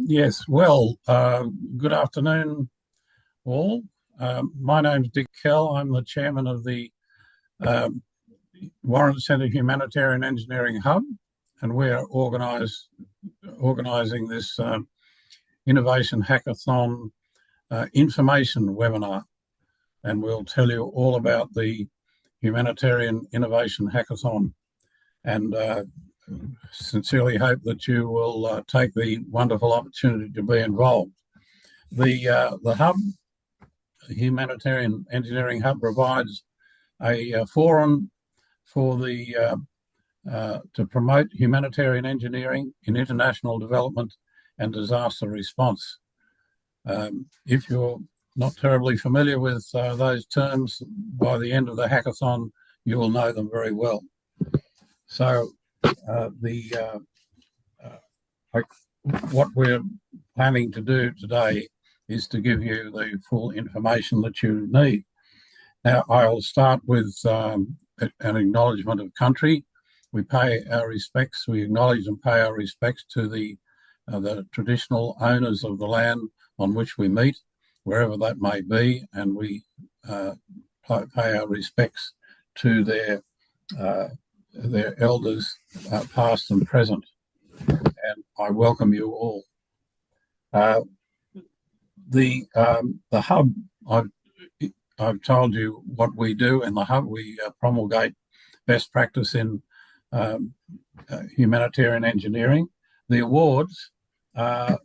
Yes, well, good afternoon, all. My name's Dick Kell. I'm the chairman of the um Warren Centre Humanitarian Engineering Hub, and we're organising this Innovation Hackathon information webinar. And we'll tell you all about the Humanitarian Innovation Hackathon. And sincerely hope that you will take the wonderful opportunity to be involved. The hub, Humanitarian Engineering Hub, provides a forum for the to promote humanitarian engineering in international development and disaster response. If you're not terribly familiar with those terms, by the end of the hackathon, you will know them very well. So what we're planning to do today is to give you the full information that you need. Now, I'll start with an acknowledgement of country. We pay our respects, we acknowledge and pay our respects to the traditional owners of the land on which we meet, wherever that may be, and we pay our respects to their elders, past and present. And I welcome you all. The hub, I've told you what we do in the hub. We promulgate best practice in humanitarian engineering. The awards or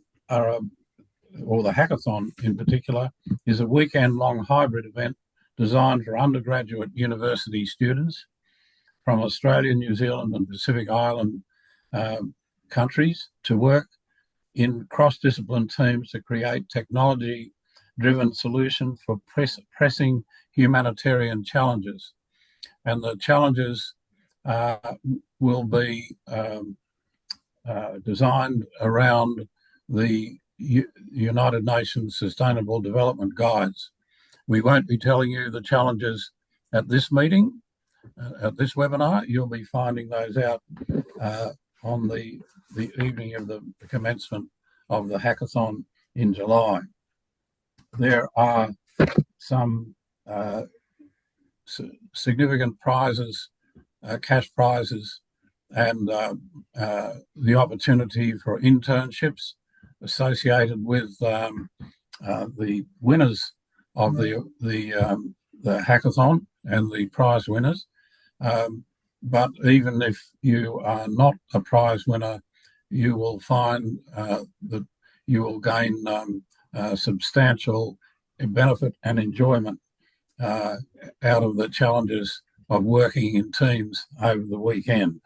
the hackathon in particular, is a weekend-long hybrid event designed for undergraduate university students from Australia, New Zealand, and Pacific Island countries to work in cross-discipline teams to create technology-driven solutions for pressing humanitarian challenges. And the challenges will be designed around the United Nations Sustainable Development Guides. We won't be telling you the challenges at this meeting, at this webinar. You'll be finding those out on the evening of the commencement of the hackathon in July. There are some significant prizes, cash prizes, and the opportunity for internships associated with the winners of the hackathon and the prize winners. But even if you are not a prize winner, you will find that you will gain substantial benefit and enjoyment out of the challenges of working in teams over the weekend.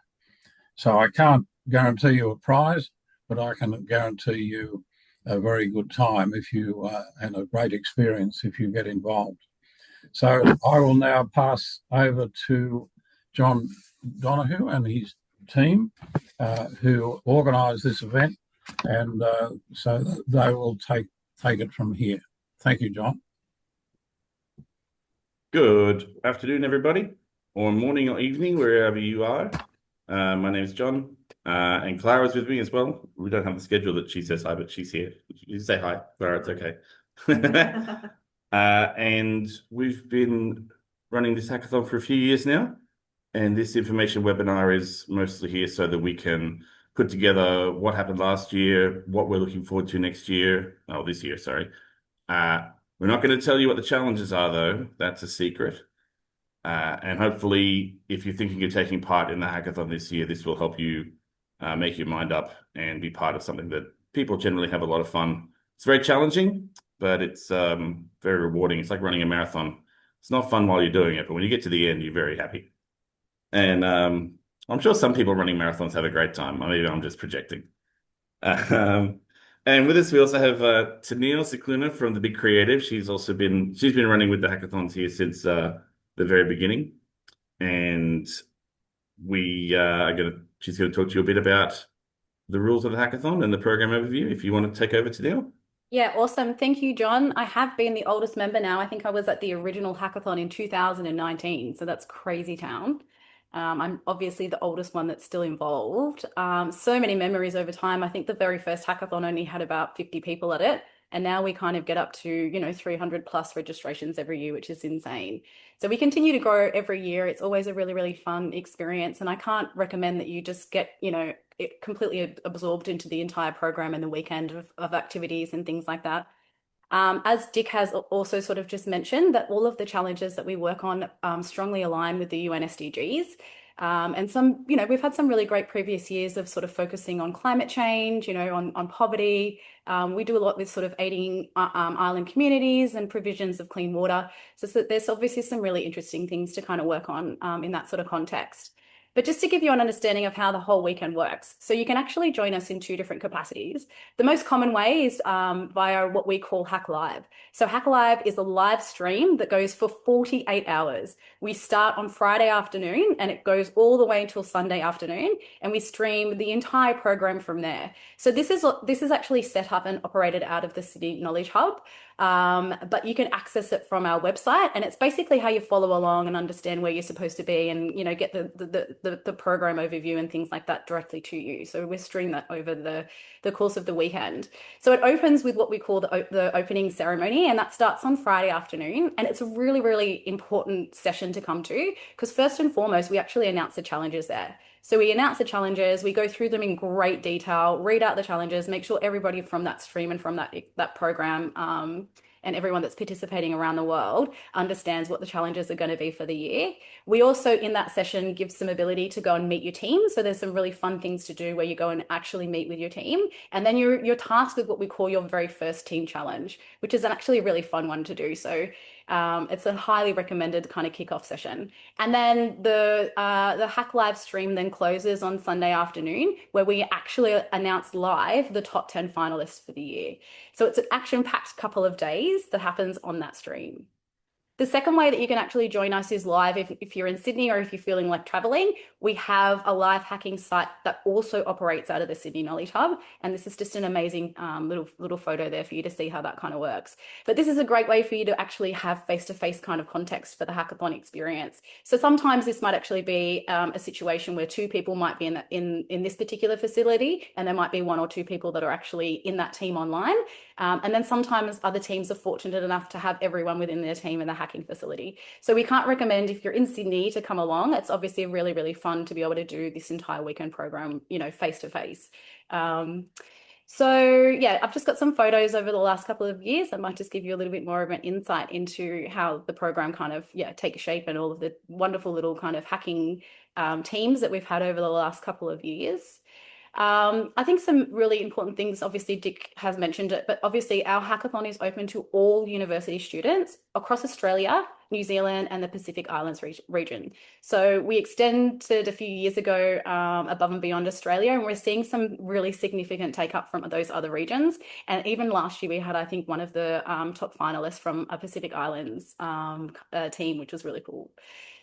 So I can't guarantee you a prize, but I can guarantee you a very good time if you and a great experience if you get involved. So I will now pass over to John Donoghue and his team who organised this event, and so they will take it from here. Thank you, John. Good afternoon, everybody, or morning or evening, wherever you are. My name is John, and Clara's with me as well. We don't have the schedule that she says hi, but she's here. You say hi, Clara, it's okay. And we've been running this hackathon for a few years now, and this information webinar is mostly here so that we can put together what happened last year, what we're looking forward to next year. Oh, this year, sorry. We're not going to tell you what the challenges are, though. That's a secret. And hopefully, if you're thinking of taking part in the hackathon this year, this will help you make your mind up and be part of something that people generally have a lot of fun. It's very challenging, but it's very rewarding. It's like running a marathon. It's not fun while you're doing it, but when you get to the end, you're very happy. And I'm sure some people running marathons have a great time. Maybe I'm just projecting. And with us, we also have Tennille Cicluna from The Big Creative. She's been running with the hackathons here since the very beginning. And she's gonna talk to you a bit about the rules of the hackathon and the program overview. If you want to take over, Tennille. Yeah, awesome. Thank you, John. I have been the oldest member now. I think I was at the original hackathon in 2019, so that's crazy town. I'm obviously the oldest one that's still involved. So many memories over time. I think the very first hackathon only had about 50 people at it. And now we kind of get up to, 300 plus registrations every year, which is insane. So we continue to grow every year. It's always a really, really fun experience. And I can't recommend that you just get, it completely absorbed into the entire program and the weekend of activities and things like that. As Dick has also sort of just mentioned, that all of the challenges that we work on strongly align with the UN SDGs. And we've had some really great previous years of sort of focusing on climate change, on poverty. We do a lot with sort of aiding island communities and provisions of clean water. So there's obviously some really interesting things to kind of work on in that sort of context. But just to give you an understanding of how the whole weekend works, so you can actually join us in 2 different capacities. The most common way is via what we call Hack Live. So Hack Live is a live stream that goes for 48 hours. We start on Friday afternoon and it goes all the way until Sunday afternoon, and we stream the entire program from there. So this is actually set up and operated out of the Sydney Knowledge Hub. But you can access it from our website, and it's basically how you follow along and understand where you're supposed to be, and get the program overview and things like that directly to you. So we're streaming that over the course of the weekend. So it opens with what we call the opening ceremony, and that starts on Friday afternoon. And it's a really, really important session to come to, because first and foremost, we actually announce the challenges there. So we announce the challenges, we go through them in great detail, read out the challenges, make sure everybody from that stream and from that program and everyone that's participating around the world understands what the challenges are going to be for the year. We also, in that session, give some ability to go and meet your team. So there's some really fun things to do where you go and actually meet with your team. And then you're tasked with what we call your very first team challenge, which is actually a really fun one to do. So it's a highly recommended kind of kickoff session. And then the Hack Live stream then closes on Sunday afternoon, where we actually announce live the top 10 finalists for the year. So it's an action-packed couple of days that happens on that stream. The second way that you can actually join us is live. If you're in Sydney or if you're feeling like traveling, we have a live hacking site that also operates out of the Sydney Knowledge Hub. And this is just an amazing little photo there for you to see how that kind of works. But this is a great way for you to actually have face-to-face kind of context for the hackathon experience. So sometimes this might actually be a situation where 2 people might be in this particular facility, and there might be 1 or 2 people that are actually in that team online. And then sometimes other teams are fortunate enough to have everyone within their team in the hacking facility. So we can't recommend, if you're in Sydney, to come along. It's obviously really, really fun to be able to do this entire weekend program, face to face. So yeah, I've just got some photos over the last couple of years. I might just give you a little bit more of an insight into how the program kind of takes shape, and all of the wonderful little kind of hacking teams that we've had over the last couple of years. I think some really important things, obviously Dick has mentioned it, but obviously our hackathon is open to all university students across Australia, New Zealand and the Pacific Islands region. So we extended a few years ago above and beyond Australia, and we're seeing some really significant take up from those other regions. And even last year we had, I think, one of the top finalists from a Pacific Islands team, which was really cool.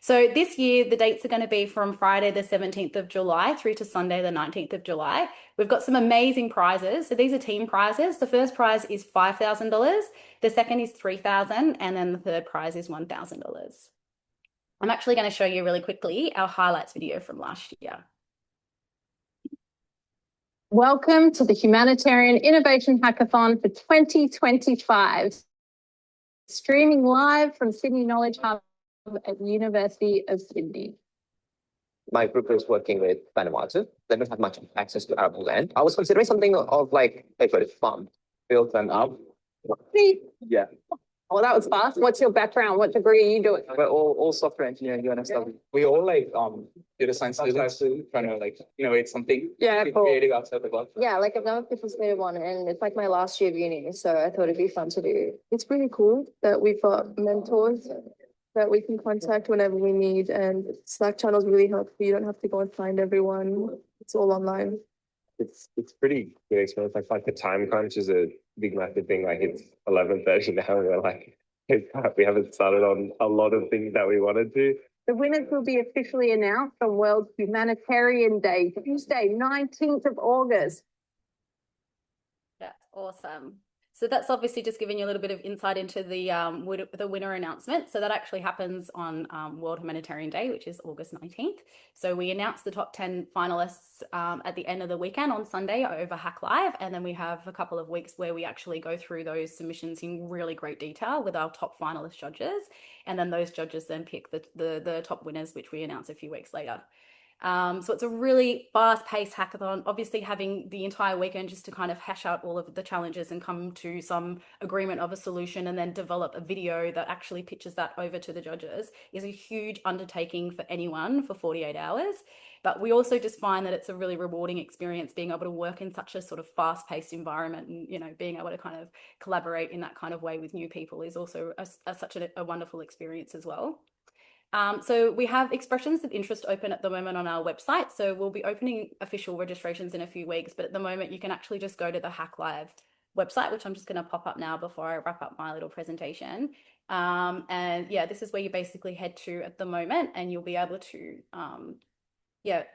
So this year, the dates are going to be from Friday, the 17th of July through to Sunday, the 19th of July. We've got some amazing prizes. So these are team prizes. The first prize is $5,000. The second is $3,000. And then the third prize is $1,000. I'm actually going to show you really quickly our highlights video from last year. Welcome to the Humanitarian Innovation Hackathon for 2025. Streaming live from Sydney Knowledge Hub at the University of Sydney. My group is working with Vanuatu. They don't have much access to arable land. I was considering something of like a farm, built and up. Yeah. Oh, that was fast. What's your background? What degree are you doing? We're all software engineering and stuff. We all like data science students trying to innovate something. Yeah, cool. Creative outside the box. Yeah, like I've never participated one, and it's like my last year of uni, so I thought it'd be fun to do. It's really cool that we've got mentors that we can contact whenever we need, and Slack channels really help. You don't have to go and find everyone. It's all online. It's pretty good experience. Like the time crunch is a big massive thing. Like it's 11:30 now, and we're like, we haven't started on a lot of things that we wanted to. The winners will be officially announced on World Humanitarian Day, Tuesday, 19th of August. That's awesome. So that's obviously just giving you a little bit of insight into the winner announcement. So that actually happens on World Humanitarian Day, which is August 19th. So we announce the top 10 finalists at the end of the weekend on Sunday over Hack Live. And then we have a couple of weeks where we actually go through those submissions in really great detail with our top finalist judges. And then those judges then pick the top winners, which we announce a few weeks later. So it's a really fast-paced hackathon, obviously having the entire weekend just to kind of hash out all of the challenges and come to some agreement of a solution and then develop a video that actually pitches that over to the judges is a huge undertaking for anyone for 48 hours. But we also just find that it's a really rewarding experience being able to work in such a sort of fast-paced environment, and, you know, being able to kind of collaborate in that kind of way with new people is also such a wonderful experience as well. So we have expressions of interest open at the moment on our website. So we'll be opening official registrations in a few weeks, but at the moment you can actually just go to the Hack Live website, which I'm just going to pop up now before I wrap up my little presentation. And yeah, this is where you basically head to at the moment, and you'll be able to,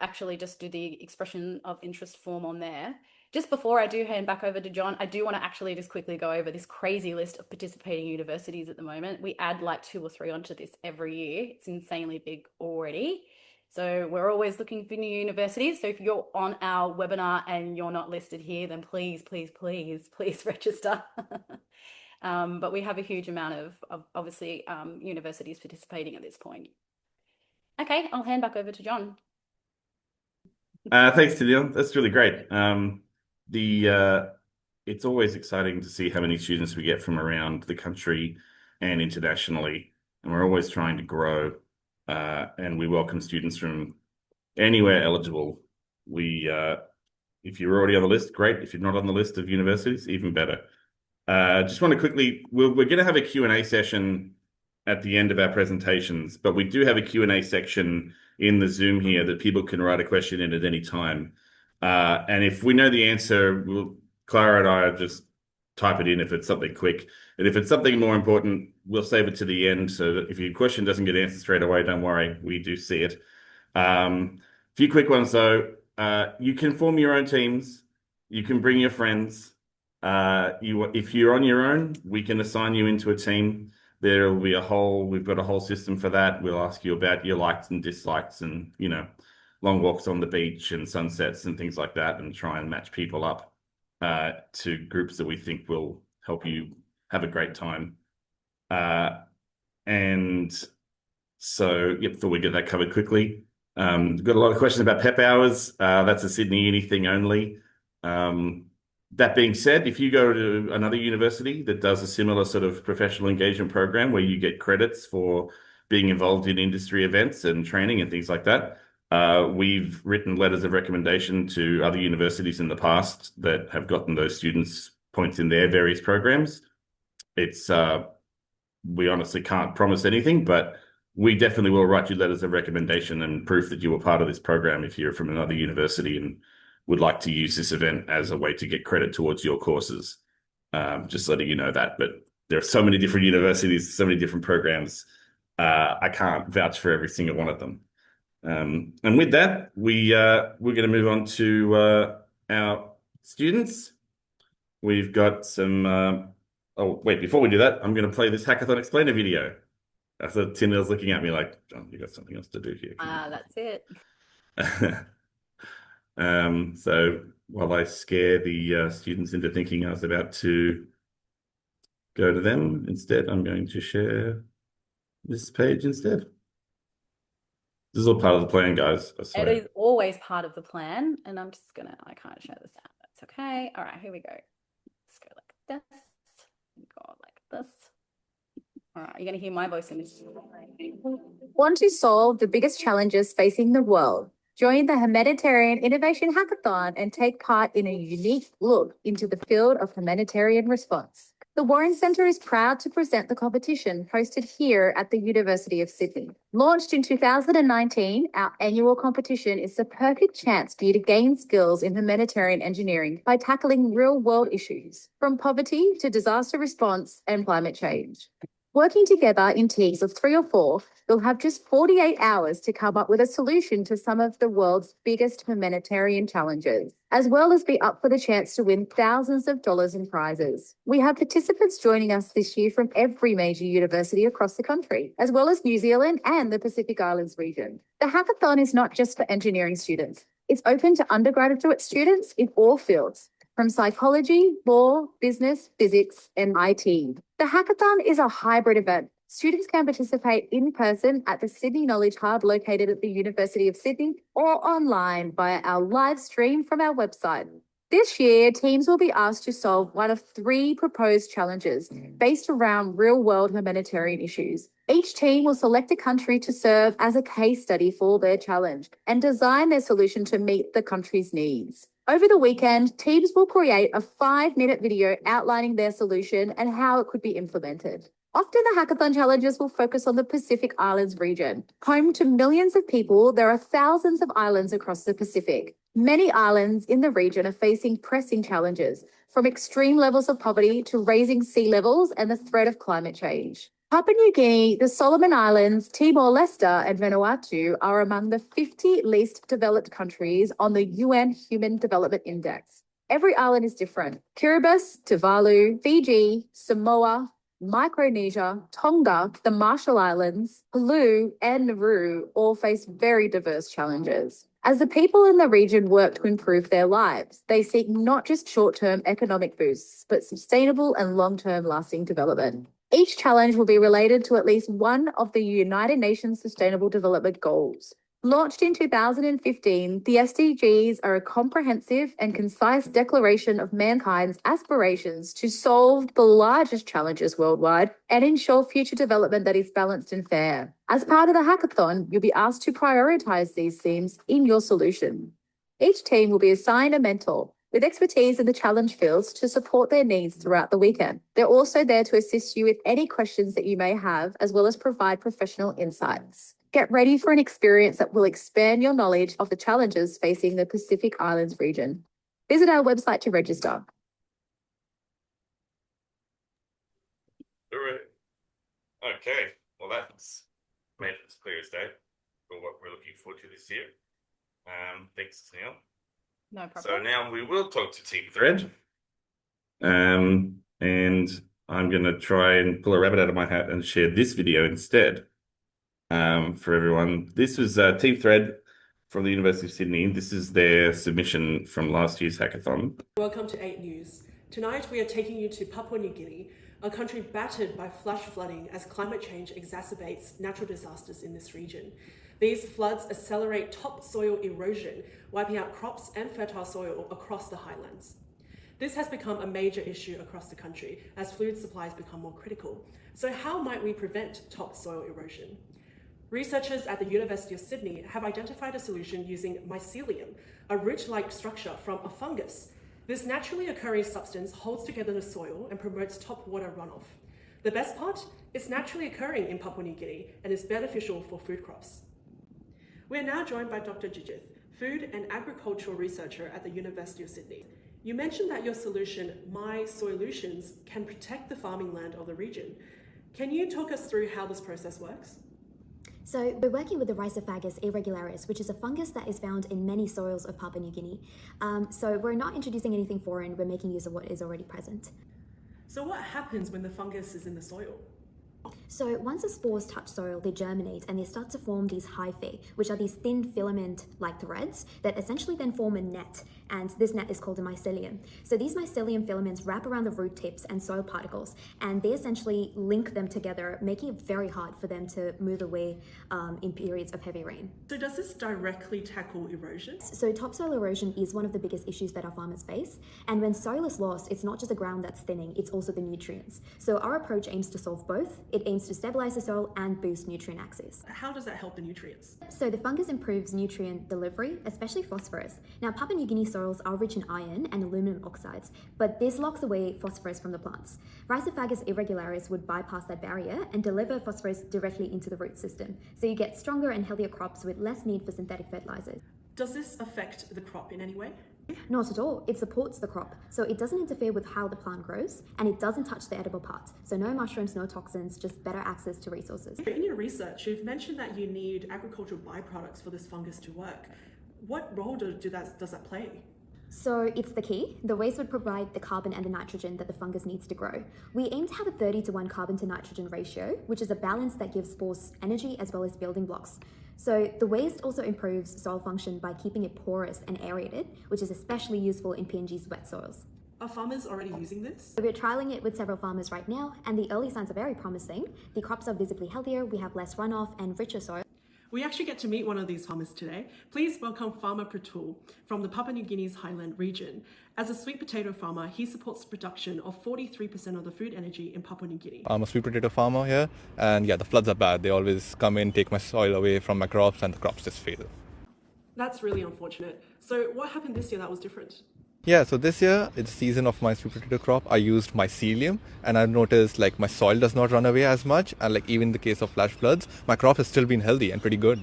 actually just do the expression of interest form on there. Just before I do hand back over to John, I do want to actually just quickly go over this crazy list of participating universities at the moment. We add like 2 or 3 onto this every year. It's insanely big already. So we're always looking for new universities. So if you're on our webinar and you're not listed here, then please, please, please, please register. But we have a huge amount of obviously universities participating at this point. Okay, I'll hand back over to John. Thanks, Tennille. That's really great. It's always exciting to see how many students we get from around the country and internationally, and we're always trying to grow. And we welcome students from anywhere eligible. If you're already on the list, great. If you're not on the list of universities, even better. Just want to quickly, we're going to have a Q&A session at the end of our presentations, but we do have a Q&A section in the Zoom here that people can write a question in at any time. And if we know the answer, Clara and I will just type it in if it's something quick. And if it's something more important, we'll save it to the end so that if your question doesn't get answered straight away, don't worry, we do see it. A few quick ones though. You can form your own teams. You can bring your friends. If you're on your own, we can assign you into a team. There will be we've got a whole system for that. We'll ask you about your likes and dislikes and, you know, long walks on the beach and sunsets and things like that, and try and match people up to groups that we think will help you have a great time. And so, yep, thought we'd get that covered quickly. We've got a lot of questions about PEP hours. That's a Sydney Uni thing only. That being said, if you go to another university that does a similar sort of professional engagement program where you get credits for being involved in industry events and training and things like that, we've written letters of recommendation to other universities in the past that have gotten those students points in their various programs. We honestly can't promise anything, but we definitely will write you letters of recommendation and proof that you were part of this program if you're from another university and would like to use this event as a way to get credit towards your courses. Just letting you know that. But there are so many different universities, so many different programs. I can't vouch for every single one of them. And with that, we're going to move on to our students. We've got some... oh, wait, before we do that, I'm going to play this Hackathon Explainer video. So Tindall's looking at me like, John, you got something else to do here. That's it. So while I scare the students into thinking I was about to go to them, instead, I'm going to share this page instead. This is all part of the plan, guys. I swear. It is always part of the plan. And I'm just gonna, I can't show this out. That's okay. All right, here we go. Let's go like this. Go like this. All right, you're gonna hear my voice in this. Want to solve the biggest challenges facing the world? Join the Humanitarian Innovation Hackathon and take part in a unique look into the field of humanitarian response. The Warren Centre is proud to present the competition hosted here at the University of Sydney. Launched in 2019, our annual competition is the perfect chance for you to gain skills in humanitarian engineering by tackling real-world issues, from poverty to disaster response and climate change. Working together in teams of 3 or 4, you'll have just 48 hours to come up with a solution to some of the world's biggest humanitarian challenges, as well as be up for the chance to win thousands of dollars in prizes. We have participants joining us this year from every major university across the country, as well as New Zealand and the Pacific Islands region. The hackathon is not just for engineering students. It's open to undergraduate students in all fields, from psychology, law, business, physics, and IT. The hackathon is a hybrid event. Students can participate in person at the Sydney Knowledge Hub located at the University of Sydney or online via our live stream from our website. This year, teams will be asked to solve one of 3 proposed challenges based around real-world humanitarian issues. Each team will select a country to serve as a case study for their challenge and design their solution to meet the country's needs. Over the weekend, teams will create a 5-minute video outlining their solution and how it could be implemented. Often the hackathon challenges will focus on the Pacific Islands region. Home to millions of people, there are thousands of islands across the Pacific. Many islands in the region are facing pressing challenges, from extreme levels of poverty to raising sea levels and the threat of climate change. Papua New Guinea, the Solomon Islands, Timor-Leste and Vanuatu are among the 50 least developed countries on the UN Human Development Index. Every island is different. Kiribati, Tuvalu, Fiji, Samoa, Micronesia, Tonga, the Marshall Islands, Palau and Nauru all face very diverse challenges. As the people in the region work to improve their lives, they seek not just short-term economic boosts, but sustainable and long-term lasting development. Each challenge will be related to at least one of the United Nations Sustainable Development Goals. Launched in 2015, the SDGs are a comprehensive and concise declaration of mankind's aspirations to solve the largest challenges worldwide and ensure future development that is balanced and fair. As part of the hackathon, you'll be asked to prioritize these themes in your solution. Each team will be assigned a mentor with expertise in the challenge fields to support their needs throughout the weekend. They're also there to assist you with any questions that you may have, as well as provide professional insights. Get ready for an experience that will expand your knowledge of the challenges facing the Pacific Islands region. Visit our website to register. All right. Okay. Well, that's made it as clear as day for what we're looking forward to this year. Thanks, Neil. No problem. So now we will talk to Team Thread. And I'm going to try and pull a rabbit out of my hat and share this video instead for everyone. This was Team Thread from the University of Sydney. This is their submission from last year's hackathon. Welcome to 8 News. Tonight we are taking you to Papua New Guinea, a country battered by flash flooding as climate change exacerbates natural disasters in this region. These floods accelerate topsoil erosion, wiping out crops and fertile soil across the highlands. This has become a major issue across the country as food supplies become more critical. So how might we prevent topsoil erosion? Researchers at the University of Sydney have identified a solution using mycelium, a root-like structure from a fungus. This naturally occurring substance holds together the soil and promotes top water runoff. The best part? It's naturally occurring in Papua New Guinea and is beneficial for food crops. We are now joined by Dr. Jijith, food and agricultural researcher at the University of Sydney. You mentioned that your solution, My Soilutions, can protect the farming land of the region. Can you talk us through how this process works? So we're working with the Rhizophagus irregularis, which is a fungus that is found in many soils of Papua New Guinea. So we're not introducing anything foreign, we're making use of what is already present. So what happens when the fungus is in the soil? So once the spores touch soil, they germinate and they start to form these hyphae, which are these thin filament-like threads that essentially then form a net, and this net is called a mycelium. So these mycelium filaments wrap around the root tips and soil particles, and they essentially link them together, making it very hard for them to move away in periods of heavy rain. So does this directly tackle erosion? So topsoil erosion is one of the biggest issues that our farmers face, and when soil is lost, it's not just the ground that's thinning, it's also the nutrients. So our approach aims to solve both. It aims to stabilize the soil and boost nutrient access. How does that help the nutrients? So the fungus improves nutrient delivery, especially phosphorus. Now, Papua New Guinea soils are rich in iron and aluminum oxides, but this locks away phosphorus from the plants. Rhizophagus irregularis would bypass that barrier and deliver phosphorus directly into the root system. So you get stronger and healthier crops with less need for synthetic fertilizers. Does this affect the crop in any way? Not at all. It supports the crop, so it doesn't interfere with how the plant grows, and it doesn't touch the edible parts. So no mushrooms, no toxins, just better access to resources. In your research, you've mentioned that you need agricultural byproducts for this fungus to work. What role does that play? So it's the key. The waste would provide the carbon and the nitrogen that the fungus needs to grow. We aim to have a 30-to-1 carbon to nitrogen ratio, which is a balance that gives spores energy as well as building blocks. So the waste also improves soil function by keeping it porous and aerated, which is especially useful in PNG's wet soils. Are farmers already using this? So we're trialling it with several farmers right now, and the early signs are very promising. The crops are visibly healthier, we have less runoff and richer soil. We actually get to meet one of these farmers today. Please welcome Farmer Pratul from the Papua New Guinea's highland region. As a sweet potato farmer, he supports the production of 43% of the food energy in Papua New Guinea. I'm a sweet potato farmer here, and yeah, the floods are bad. They always come in, take my soil away from my crops, and the crops just fail. That's really unfortunate. So what happened this year that was different? Yeah, so this year, it's the season of my sweet potato crop. I used mycelium, and I've noticed like my soil does not run away as much, and like even in the case of flash floods, my crop has still been healthy and pretty good.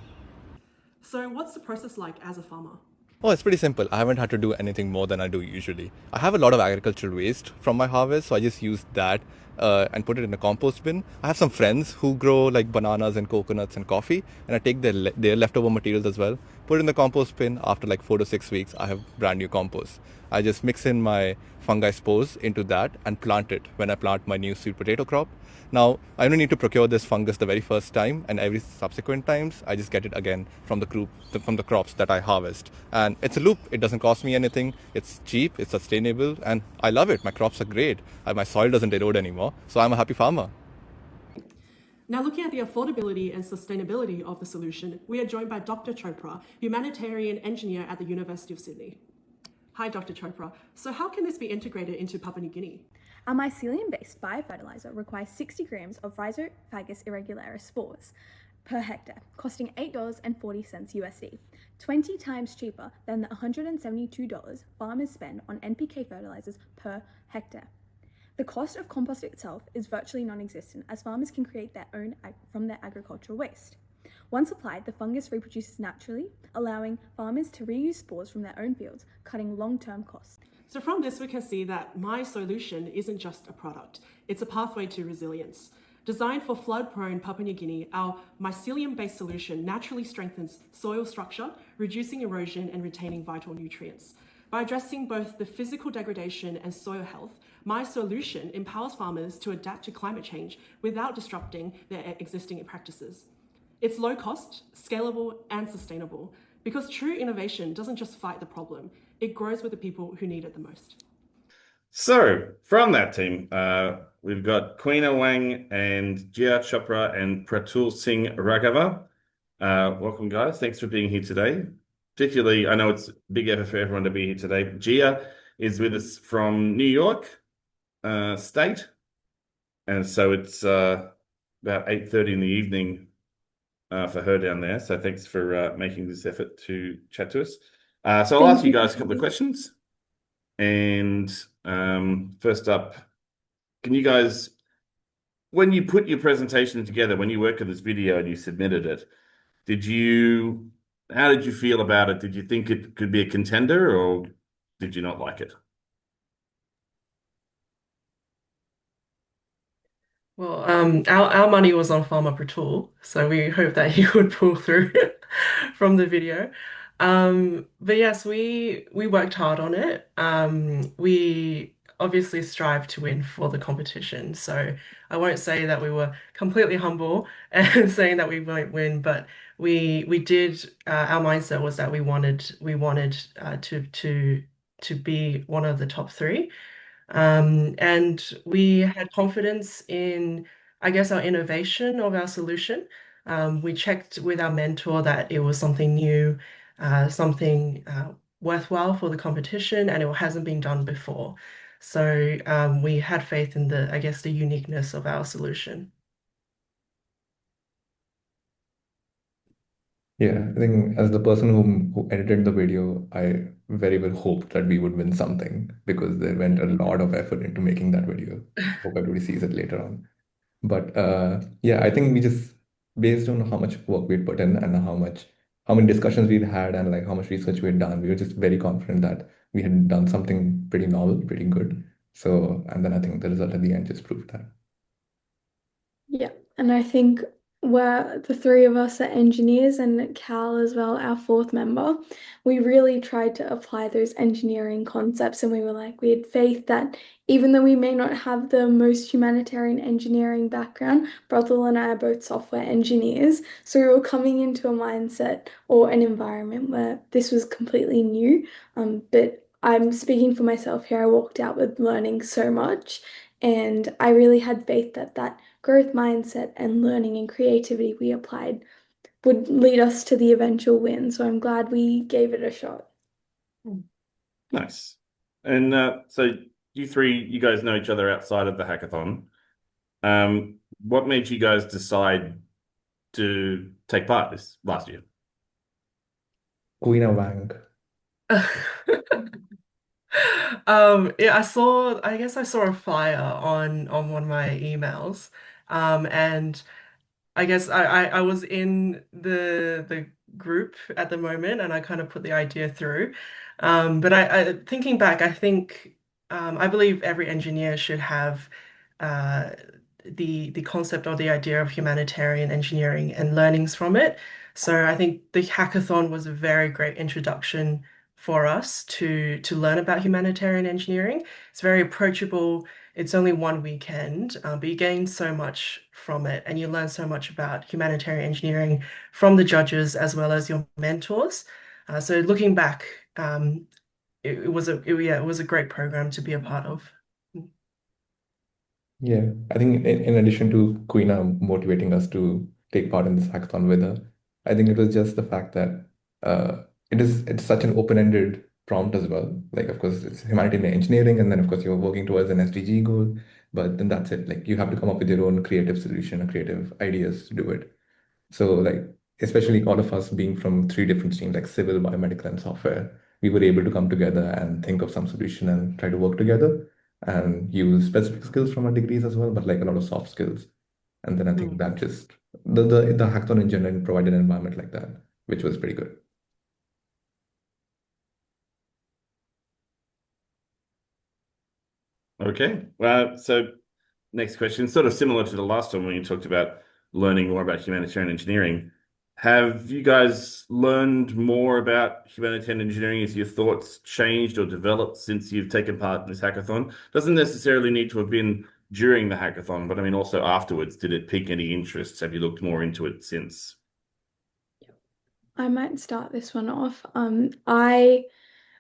So what's the process like as a farmer? Oh, it's pretty simple. I haven't had to do anything more than I do usually. I have a lot of agricultural waste from my harvest, so I just use that and put it in a compost bin. I have some friends who grow like bananas and coconuts and coffee, and I take their leftover materials as well, put it in the compost bin. After like 4 to 6 weeks, I have brand new compost. I just mix in my fungi spores into that and plant it when I plant my new sweet potato crop. Now, I only need to procure this fungus the very first time, and every subsequent times, I just get it again from the crops that I harvest. And it's a loop. It doesn't cost me anything. It's cheap, it's sustainable, and I love it. My crops are great. My soil doesn't erode anymore, so I'm a happy farmer. Now, looking at the affordability and sustainability of the solution, we are joined by Dr. Chopra, humanitarian engineer at the University of Sydney. Hi, Dr. Chopra. So how can this be integrated into Papua New Guinea? Our mycelium-based biofertilizer requires 60 grams of Rhizophagus irregularis spores per hectare, costing $8.40 USD, 20 times cheaper than the $172 farmers spend on NPK fertilizers per hectare. The cost of compost itself is virtually non-existent, as farmers can create their own from their agricultural waste. Once applied, the fungus reproduces naturally, allowing farmers to reuse spores from their own fields, cutting long-term costs. So from this, we can see that my solution isn't just a product, it's a pathway to resilience. Designed for flood-prone Papua New Guinea, our mycelium-based solution naturally strengthens soil structure, reducing erosion and retaining vital nutrients. By addressing both the physical degradation and soil health, my solution empowers farmers to adapt to climate change without disrupting their existing practices. It's low cost, scalable, and sustainable, because true innovation doesn't just fight the problem, it grows with the people who need it the most. So, from that team, we've got Queena Wang and Jia Chopra and Pratul Singh Raghava. Welcome, guys. Thanks for being here today. Particularly, I know it's a big effort for everyone to be here today. Jia is with us from New York State. And so it's about 8:30 in the evening for her down there. So thanks for making this effort to chat to us. So I'll ask you guys a couple of questions. And first up, can you guys, when you put your presentation together, when you worked on this video and you submitted it, how did you feel about it? Did you think it could be a contender, or did you not like it? Well, our money was on Farmer Pratul, so we hope that he would pull through from the video. But yes, we worked hard on it. We obviously strive to win for the competition, so I won't say that we were completely humble and saying that we won't win, but we did. Our mindset was that we wanted to be one of the top three. And we had confidence in, I guess, our innovation of our solution. We checked with our mentor that it was something new, something worthwhile for the competition, and it hasn't been done before. So we had faith in the uniqueness of our solution. Yeah, I think as the person who edited the video, I very well hoped that we would win something because there went a lot of effort into making that video. Hope everybody sees it later on. But yeah, I think we just, based on how much work we put in and how much how many discussions we'd had and like how much research we had done. We were just very confident that we had done something pretty novel, pretty good. So, and then I think the result at the end just proved that. Yeah, and I think we're the three of us are engineers and Cal as well, our fourth member. We really tried to apply those engineering concepts, and we were like, we had faith that even though we may not have the most humanitarian engineering background, Brothel and I are both software engineers. So we were coming into a mindset or an environment where this was completely new. But I'm speaking for myself here. I walked out with learning so much, and I really had faith that that growth mindset and learning and creativity we applied would lead us to the eventual win. So I'm glad we gave it a shot. Nice. And so you three, you guys know each other outside of the hackathon. What made you guys decide to take part this last year? Queen Wang. Yeah, I guess I saw a flyer on one of my emails. And I guess I was in the group at the moment, and I kind of put the idea through. But thinking back, I think I believe every engineer should have uh, the concept or the idea of humanitarian engineering and learnings from it. So I think the hackathon was a very great introduction for us to learn about humanitarian engineering. It's very approachable. It's only one weekend, but you gain so much from it, and you learn so much about humanitarian engineering from the judges as well as your mentors. So looking back, it was yeah, it was a great program to be a part of. Yeah, I think in addition to Queena motivating us to take part in this hackathon with her, I think it was just the fact that it's such an open-ended prompt as well. Like, of course, it's humanitarian engineering, and then of course you're working towards an SDG goal, but then that's it. Like, you have to come up with your own creative solution or creative ideas to do it. So, like, especially all of us being from three different streams, like civil, biomedical, and software, we were able to come together and think of some solution and try to work together and use specific skills from our degrees as well, but like a lot of soft skills. And then I think that just the hackathon in general provided an environment like that, which was pretty good. Okay. So next question, sort of similar to the last one when you talked about learning more about humanitarian engineering. Have you guys learned more about humanitarian engineering? Has your thoughts changed or developed since you've taken part in this hackathon? Doesn't necessarily need to have been during the hackathon, but I mean also afterwards. Did it pique any interests? Have you looked more into it since? I might start this one off. I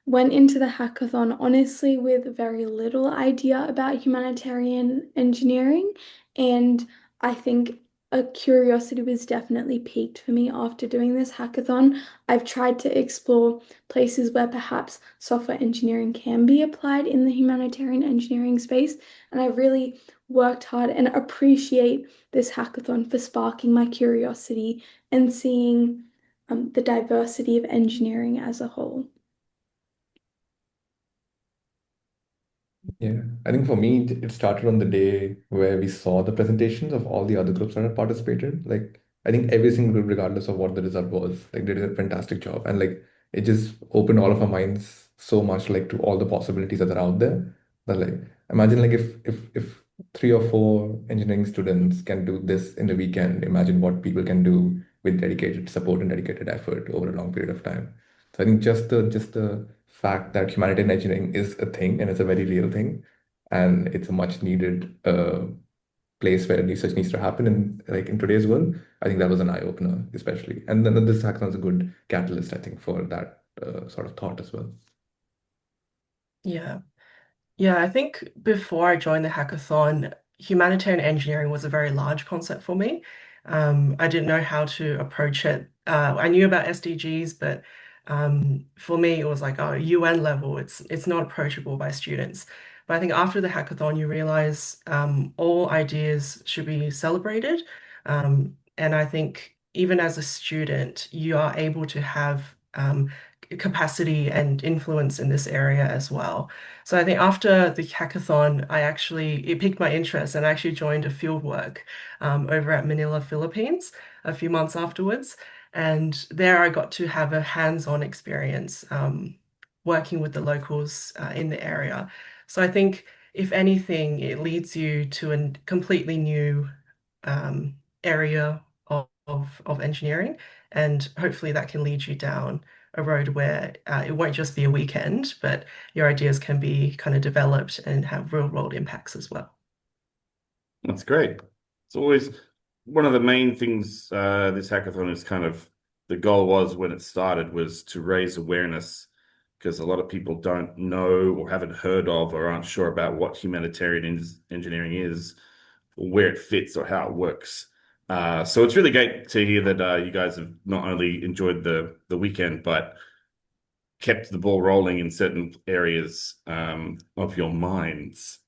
went into the hackathon honestly with very little idea about humanitarian engineering, and I think a curiosity was definitely piqued for me after doing this hackathon. I've tried to explore places where perhaps software engineering can be applied in the humanitarian engineering space, and I really worked hard and appreciate this hackathon for sparking my curiosity and seeing the diversity of engineering as a whole. Yeah, I think for me, it started on the day where we saw the presentations of all the other groups that had participated. Like, I think every single group, regardless of what the result was, like, they did a fantastic job. And like, it just opened all of our minds so much, like, to all the possibilities that are out there. That, like, imagine like if three or four engineering students can do this in a weekend, imagine what people can do with dedicated support and dedicated effort over a long period of time. So I think just the fact that humanitarian engineering is a thing and it's a very real thing, and it's a much needed place where research needs to happen in like in today's world. I think that was an eye opener, especially, and then this hackathon is a good catalyst, I think, for that sort of thought as well. Yeah. Yeah, I think before I joined the hackathon, humanitarian engineering was a very large concept for me. I didn't know how to approach it. I knew about SDGs, but for me, it was like, oh, UN level. It's not approachable by students. But I think after the hackathon, you realize all ideas should be celebrated. And I think even as a student, you are able to have capacity and influence in this area as well. So I think after the hackathon, it piqued my interest, and I actually joined a field work over at Manila, Philippines, a few months afterwards. And there I got to have a hands-on experience working with the locals in the area. So I think, if anything, it leads you to a completely new area of engineering, and hopefully that can lead you down a road where it won't just be a weekend, but your ideas can be kind of developed and have real world impacts as well. That's great. It's always one of the main things this hackathon is kind of the goal was when it started was to raise awareness because a lot of people don't know or haven't heard of or aren't sure about what humanitarian engineering is, or where it fits or how it works. So it's really great to hear that you guys have not only enjoyed the weekend, but kept the ball rolling in certain areas of your minds.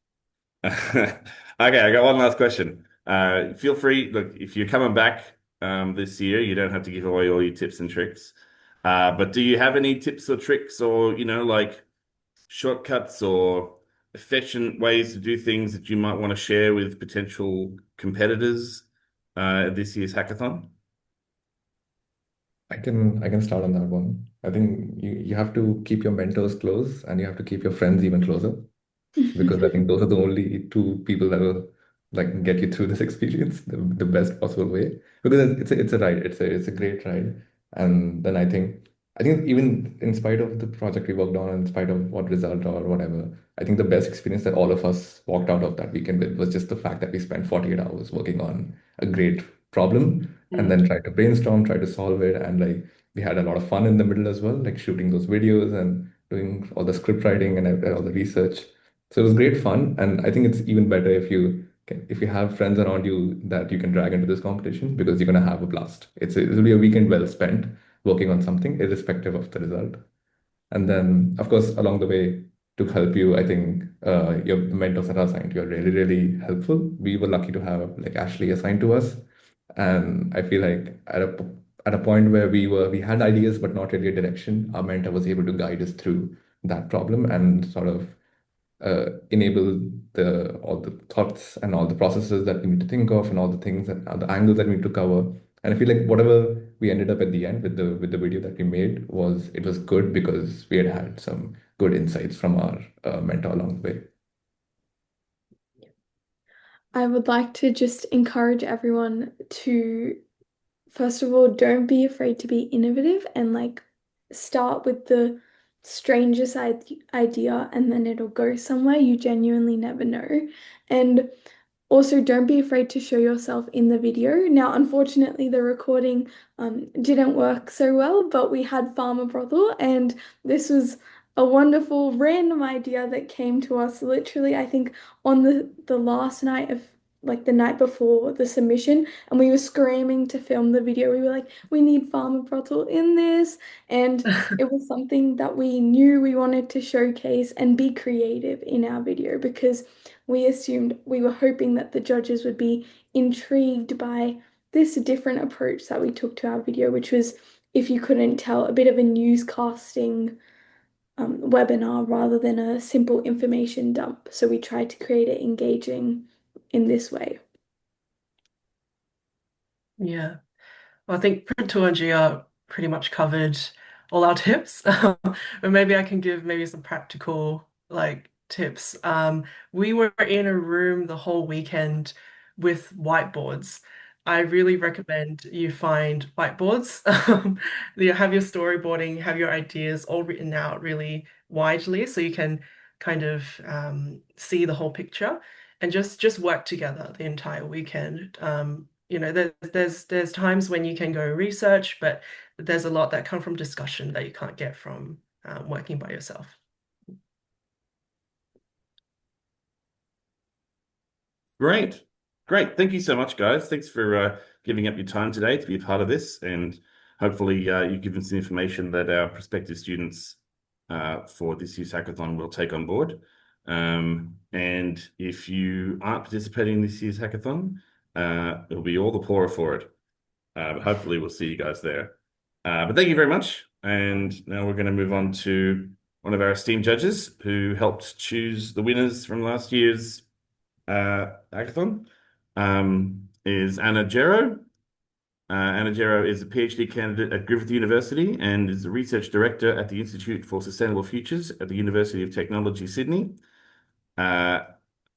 Okay, I got one last question. Feel free, look, if you're coming back this year, you don't have to give away all your tips and tricks. But do you have any tips or tricks or, like shortcuts or efficient ways to do things that you might want to share with potential competitors this year's hackathon? I can start on that one. I think you have to keep your mentors close and you have to keep your friends even closer because I think those are the only two people that will like get you through this experience the best possible way. Because it's a ride. It's a great ride. And then I think even in spite of the project we worked on, in spite of what result or whatever, I think the best experience that all of us walked out of that weekend with was just the fact that we spent 48 hours working on a great problem and then tried to brainstorm, try to solve it, and like we had a lot of fun in the middle as well, like shooting those videos and doing all the script writing and all the research. So it was great fun, and I think it's even better if you have friends around you that you can drag into this competition because you're gonna have a blast. It'll be a weekend well spent working on something, irrespective of the result. And then, of course, along the way, to help you, I think your mentors that are assigned to you are really, really helpful. We were lucky to have like Ashley assigned to us, and I feel like at a point where we had ideas but not really a direction, our mentor was able to guide us through that problem and sort of enable all the thoughts and all the processes that we need to think of and all the things and the angles that we need to cover. And I feel like whatever we ended up at the end with the video that we made was good because we had some good insights from our mentor along the way. I would like to just encourage everyone to, first of all, don't be afraid to be innovative and like start with the strangest idea and then it'll go somewhere. You genuinely never know. And also, don't be afraid to show yourself in the video. Now, unfortunately, the recording didn't work so well, but we had Farmer Brothel, and this was a wonderful random idea that came to us literally, I think, on the last night of like the night before the submission, and we were screaming to film the video. We were like, we need Farmer Brothel in this, and it was something that we knew we wanted to showcase and be creative in our video because we were hoping that the judges would be intrigued by this different approach that we took to our video, which was, if you couldn't tell, a bit of a newscasting webinar rather than a simple information dump. So we tried to create it engaging in this way. Yeah. Well, I think Printo and Gia pretty much covered all our tips. But maybe I can give maybe some practical like tips. We were in a room the whole weekend with whiteboards. I really recommend you find whiteboards. You have your storyboarding, have your ideas all written out really widely so you can kind of see the whole picture and just work together the entire weekend. There's times when you can go research, but there's a lot that come from discussion that you can't get from working by yourself. Great. Great. Thank you so much, guys. Thanks for giving up your time today to be a part of this. And hopefully you've given some information that our prospective students for this year's hackathon will take on board. And if you aren't participating in this year's hackathon, it'll be all the poorer for it. But hopefully we'll see you guys there. But thank you very much. And now we're going to move on to one of our esteemed judges who helped choose the winners from last year's hackathon, is Anna Gero. Anna Gero is a PhD candidate at Griffith University and is a research director at the Institute for Sustainable Futures at the University of Technology, Sydney. Hello,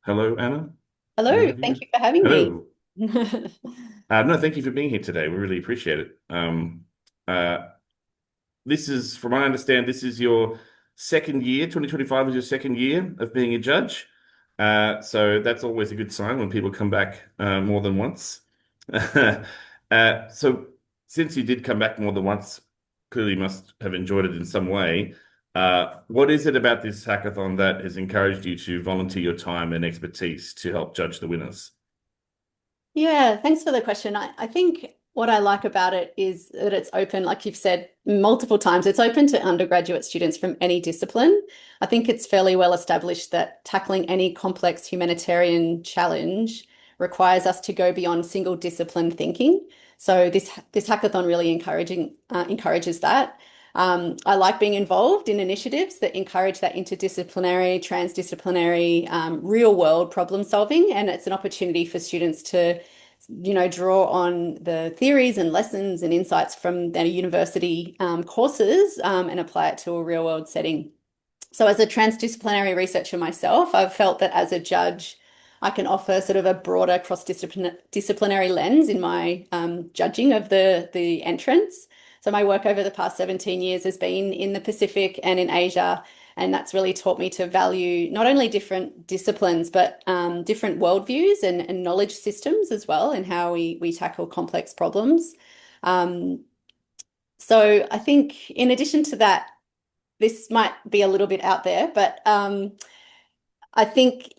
Anna. Hello, thank you for having Hello. me. No, thank you for being here today. We really appreciate it. This is, from what I understand, this is your second year, 2025 is your second year of being a judge. So that's always a good sign when people come back more than once. So since you did come back more than once, clearly you must have enjoyed it in some way. What is it about this hackathon that has encouraged you to volunteer your time and expertise to help judge the winners? Yeah, thanks for the question. I think what I like about it is that it's open, like you've said multiple times, it's open to undergraduate students from any discipline. I think it's fairly well established that tackling any complex humanitarian challenge requires us to go beyond single discipline thinking. So this hackathon really encourages that. I like being involved in initiatives that encourage that interdisciplinary, transdisciplinary, real world problem solving. And it's an opportunity for students to, draw on the theories and lessons and insights from their university courses and apply it to a real world setting. So as a transdisciplinary researcher myself, I've felt that as a judge, I can offer sort of a broader cross-disciplinary lens in my judging of the entrants. So my work over the past 17 years has been in the Pacific and in Asia, and that's really taught me to value not only different disciplines, but different worldviews and knowledge systems as well, and how we tackle complex problems. So I think in addition to that, this might be a little bit out there, but I think,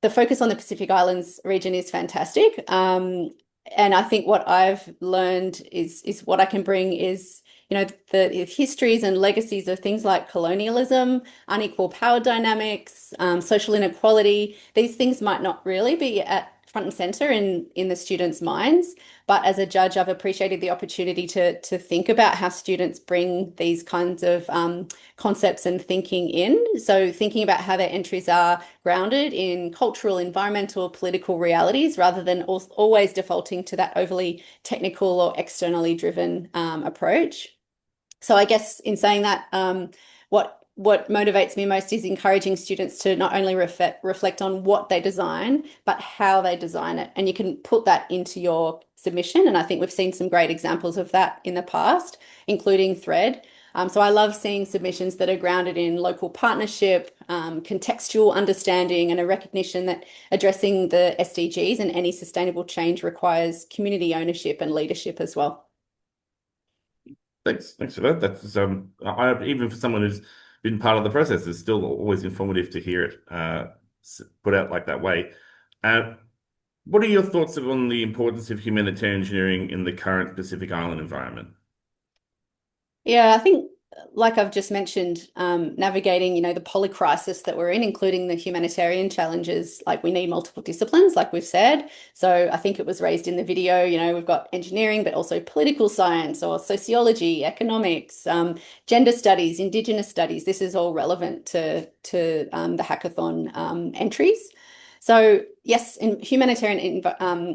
the focus on the Pacific Islands region is fantastic. And I think what I've learned is what I can bring is, the histories and legacies of things like colonialism, unequal power dynamics, social inequality. These things might not really be at front and center in the students' minds. But as a judge, I've appreciated the opportunity to think about how students bring these kinds of concepts and thinking in. So thinking about how their entries are grounded in cultural, environmental, political realities, rather than always defaulting to that overly technical or externally driven approach. So I guess in saying that, what motivates me most is encouraging students to not only reflect on what they design, but how they design it. And you can put that into your submission. And I think we've seen some great examples of that in the past, including Thread. So I love seeing submissions that are grounded in local partnership, contextual understanding, and a recognition that addressing the SDGs and any sustainable change requires community ownership and leadership as well. Thanks for that. That's even for someone who's been part of the process, it's still always informative to hear it put out like that way. What are your thoughts on the importance of humanitarian engineering in the current Pacific Island environment? Yeah, I think, like I've just mentioned, navigating, the polycrisis that we're in, including the humanitarian challenges, like we need multiple disciplines, like we've said. So I think it was raised in the video, we've got engineering, but also political science or sociology, economics, gender studies, Indigenous studies. This is all relevant to the hackathon entries. So yes, humanitarian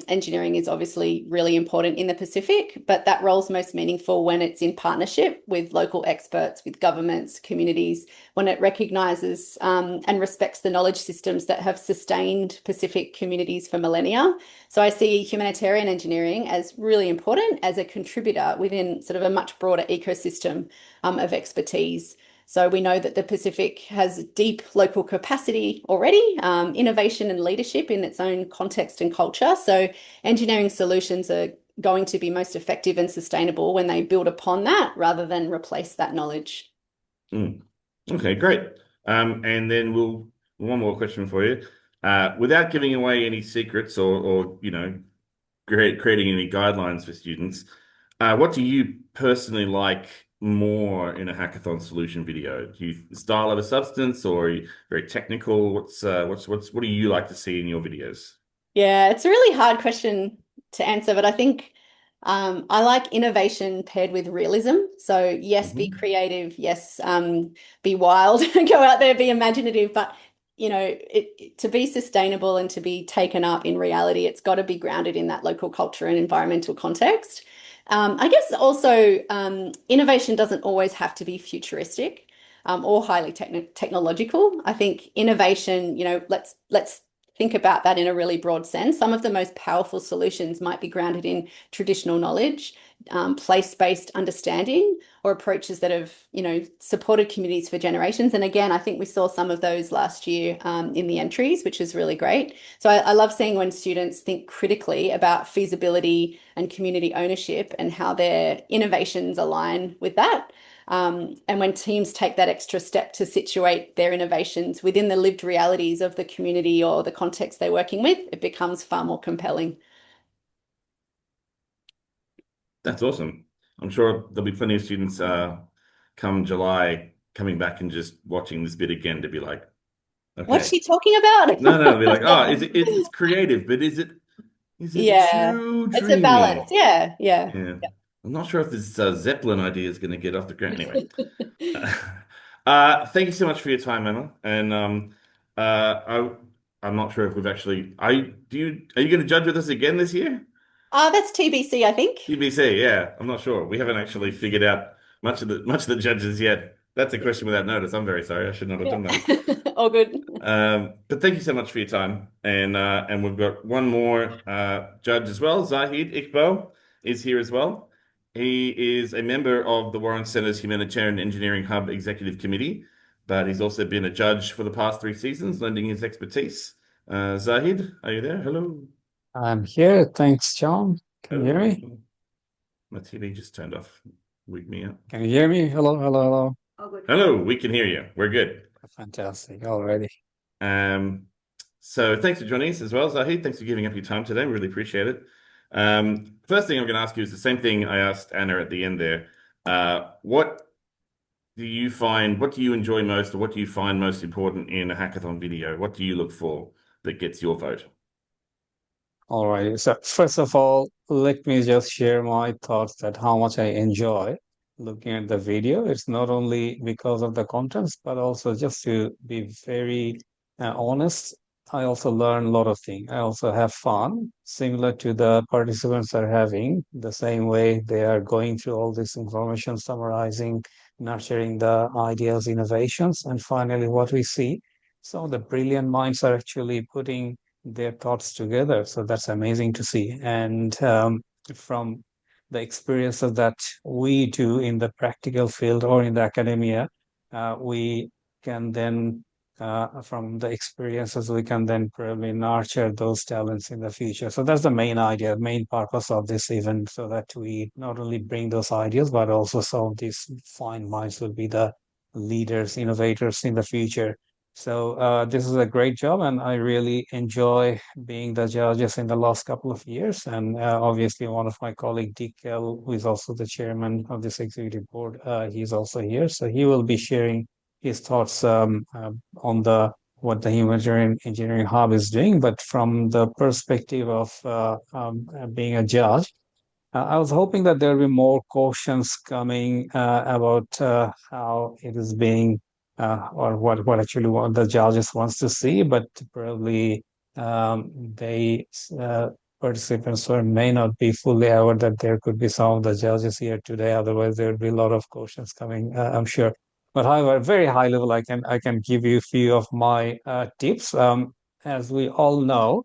engineering is obviously really important in the Pacific, but that role's most meaningful when it's in partnership with local experts, with governments, communities, when it recognises and respects the knowledge systems that have sustained Pacific communities for millennia. So I see humanitarian engineering as really important as a contributor within sort of a much broader ecosystem of expertise. So we know that the Pacific has deep local capacity already, innovation and leadership in its own context and culture. So engineering solutions are going to be most effective and sustainable when they build upon that rather than replace that knowledge. Okay, great. And then one more question for you. Without giving away any secrets or creating any guidelines for students, what do you personally like more in a hackathon solution video? Do you style over substance, or are you very technical? What do you like to see in your videos? Yeah, it's a really hard question to answer, but I think I like innovation paired with realism. So yes, be creative. Yes, be wild. Go out there, be imaginative, but to be sustainable and to be taken up in reality, it's got to be grounded in that local culture and environmental context. I guess also innovation doesn't always have to be futuristic or highly technological. I think innovation, let's think about that in a really broad sense. Some of the most powerful solutions might be grounded in traditional knowledge, place-based understanding, or approaches that have, supported communities for generations. And again, I think we saw some of those last year in the entries, which is really great. So I love seeing when students think critically about feasibility and community ownership and how their innovations align with that. And when teams take that extra step to situate their innovations within the lived realities of the community or the context they're working with, it becomes far more compelling. That's awesome. I'm sure there'll be plenty of students come July coming back and just watching this bit again to be like, okay. What's she talking about? No, they'll be like, oh, it's creative, but is it too It's dreamy? a balance. Yeah. I'm not sure if this Zeppelin idea is going to get off the ground anyway. Thank you so much for your time, Emma. And I'm not sure if we've actually. Are you going to judge with us again this year? That's TBC, I think. TBC, yeah. I'm not sure. We haven't actually figured out much of the judges yet. That's a question without notice. I'm very sorry. I should not have done that. All good. But thank you so much for your time. And we've got one more judge as well. Zahid Iqbal is here as well. He is a member of the Warren Center's Humanitarian Engineering Hub Executive Committee, but he's also been a judge for the past 3 seasons, lending his expertise. Zahid, are you there? Hello. I'm here. Thanks, John. Can you hear me? My TV just turned off. Wake me up. Can you hear me? Hello, hello, hello. Hello, we can hear you. We're good. Fantastic. Already. So thanks for joining us as well, Zahid. Thanks for giving up your time today. We really appreciate it. First thing I'm going to ask you is the same thing I asked Anna at the end there. What do you enjoy most, or what do you find most important in a hackathon video? What do you look for that gets your vote? All right. So first of all, let me just share my thoughts that how much I enjoy looking at the video. It's not only because of the contents, but also just to be very honest. I also learn a lot of things. I also have fun, similar to the participants are having, the same way they are going through all this information, summarizing, nurturing the ideas, innovations, and finally what we see. Some of the brilliant minds are actually putting their thoughts together. So that's amazing to see. And from the experiences that we do in the practical field or in the academia, we can then, from the experiences, we can then probably nurture those talents in the future. So that's the main idea, main purpose of this event, so that we not only bring those ideas, but also some of these fine minds will be the leaders, innovators in the future. So this is a great job, and I really enjoy being the judges in the last couple of years. And obviously, one of my colleague, Dikel, who is also the chairman of this executive board, he's also here. So he will be sharing his thoughts on what the Humanitarian Engineering Hub is doing. But from the perspective of being a judge, I was hoping that there will be more questions coming about how it is being or what actually what the judges wants to see, but probably they participants may not be fully aware that there could be some of the judges here today. Otherwise, there will be a lot of questions coming, I'm sure. But however, very high level, I can give you a few of my tips. As we all know,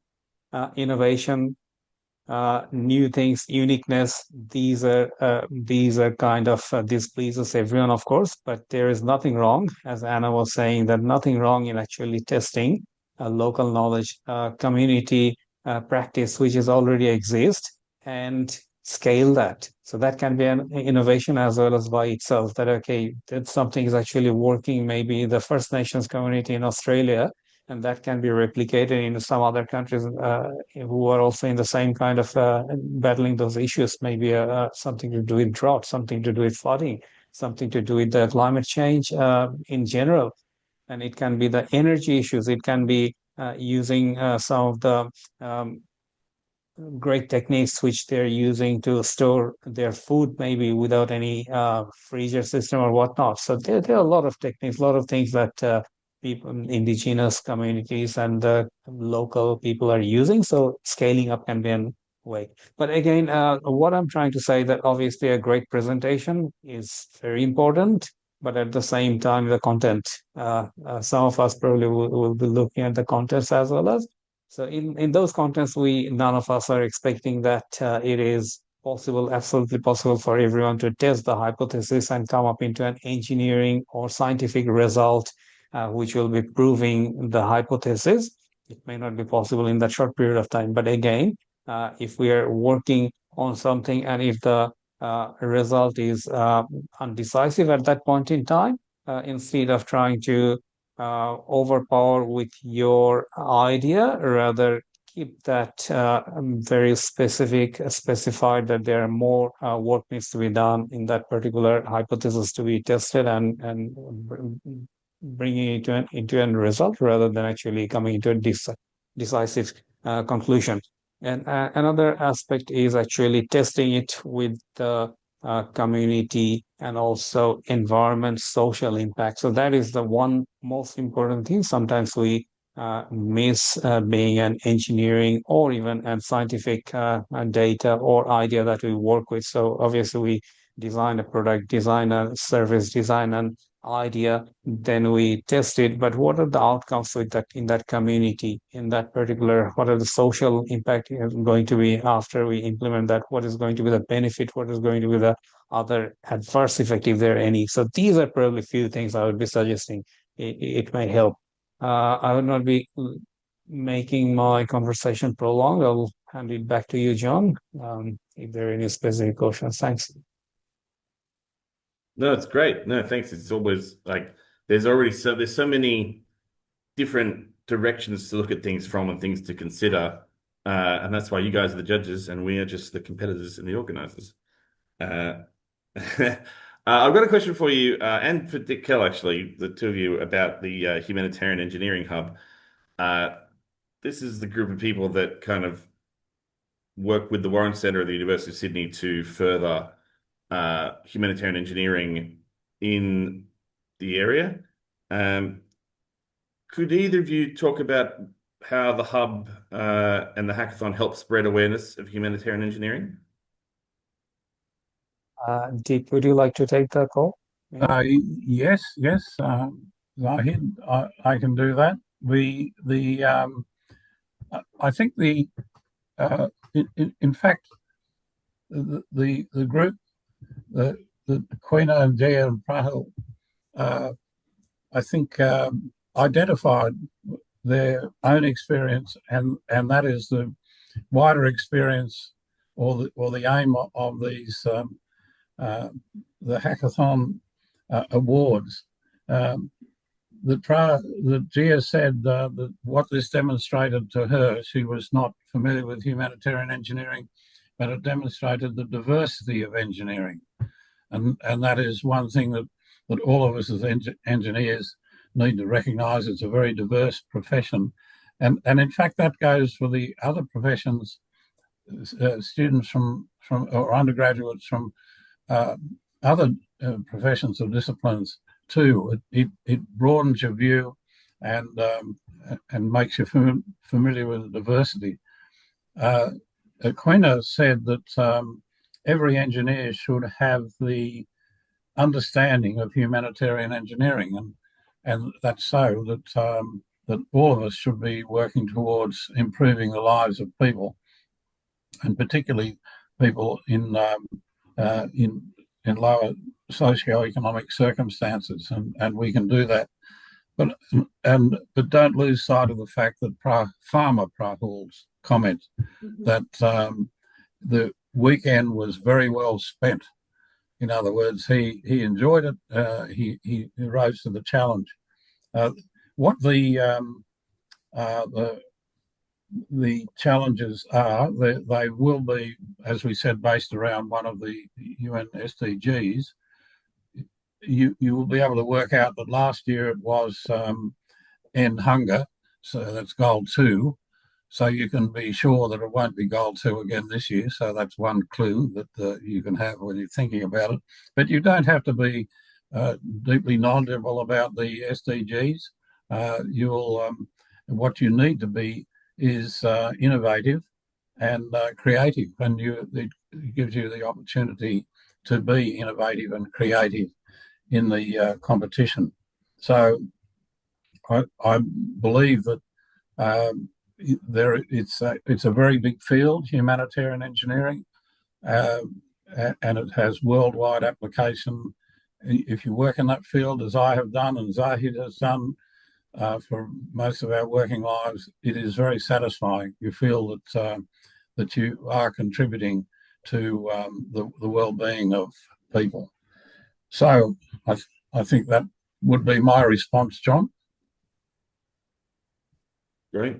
innovation, new things, uniqueness, these are kind of this pleases everyone, of course, but there is nothing wrong, as Anna was saying, that nothing wrong in actually testing local knowledge, community practice, which is already exist, and scale that. So that can be an innovation as well as by itself, that okay, that something is actually working maybe the First Nations community in Australia, and that can be replicated in some other countries who are also in the same kind of battling those issues. Maybe something to do with drought, something to do with flooding, something to do with the climate change in general. And it can be the energy issues. It can be using some of the great techniques which they're using to store their food maybe without any freezer system or whatnot. So there are a lot of techniques, a lot of things that people, indigenous communities and the local people are using. So scaling up can be an way. But again, what I'm trying to say that obviously a great presentation is very important, but at the same time, the content. Some of us probably will be looking at the contents as well as. So in those contents, none of us are expecting that it is possible, absolutely possible for everyone to test the hypothesis and come up into an engineering or scientific result, which will be proving the hypothesis. It may not be possible in that short period of time. But again, if we are working on something and if the result is undecisive at that point in time, instead of trying to overpower with your idea, rather keep that very specified that there are more work needs to be done in that particular hypothesis to be tested and bringing it into a result rather than actually coming into a decisive conclusion. And another aspect is actually testing it with the community and also environment, social impact. So that is the one most important thing. Sometimes we miss being an engineering or even a scientific data or idea that we work with. So obviously we design a product, design a service, design an idea, then we test it. But what are the outcomes with that in that community, in that particular, what are the social impact going to be after we implement that? What is going to be the benefit? What is going to be the other adverse effect if there are any? So these are probably few things I would be suggesting. It may help. I would not be making my conversation prolonged. I'll hand it back to you, John, if there are any specific questions. Thanks. No, it's great. No, thanks. It's always like there's so many different directions to look at things from and things to consider. And that's why you guys are the judges and we are just the competitors and the organizers. I've got a question for you and for Dick Kell, actually, the two of you, about the Humanitarian Engineering Hub. This is the group of people that kind of work with the Warren Centre at the University of Sydney to further humanitarian engineering in the area. Could either of you talk about how the hub and the hackathon help spread awareness of humanitarian engineering? Dick, would you like to take the call? Yes, Zahid, I can do that. I think in fact the group, the Quina and Dia and Prahil, I think identified their own experience, and that is the wider experience or the aim of these the hackathon awards. The Gia said that what this demonstrated to her, she was not familiar with humanitarian engineering, but it demonstrated the diversity of engineering, and that is one thing that all of us as engineers need to recognise. It's a very diverse profession, and in fact that goes for the other professions, students from or undergraduates from other professions or disciplines too. It broadens your view and makes you familiar with the diversity. Quina said that every engineer should have the understanding of humanitarian engineering, and that's so that all of us should be working towards improving the lives of people, and particularly people in lower socioeconomic circumstances, and we can do that. But don't lose sight of the fact that Farmer Prahul's comment that the weekend was very well spent. In other words, he enjoyed it. He rose to the challenge. What the challenges are, they will be, as we said, based around one of the UN SDGs. You will be able to work out that last year it was end hunger, so that's goal 2. So you can be sure that it won't be goal 2 again this year. So that's one clue that you can have when you're thinking about it. But you don't have to be deeply knowledgeable about the SDGs. what you need to be is innovative and creative, and it gives you the opportunity to be innovative and creative in the competition. So I believe that it's a very big field, humanitarian engineering, and it has worldwide application. If you work in that field, as I have done and Zahid has done for most of our working lives, it is very satisfying. You feel that you are contributing to the well-being of people. So I think that would be my response, John. Great.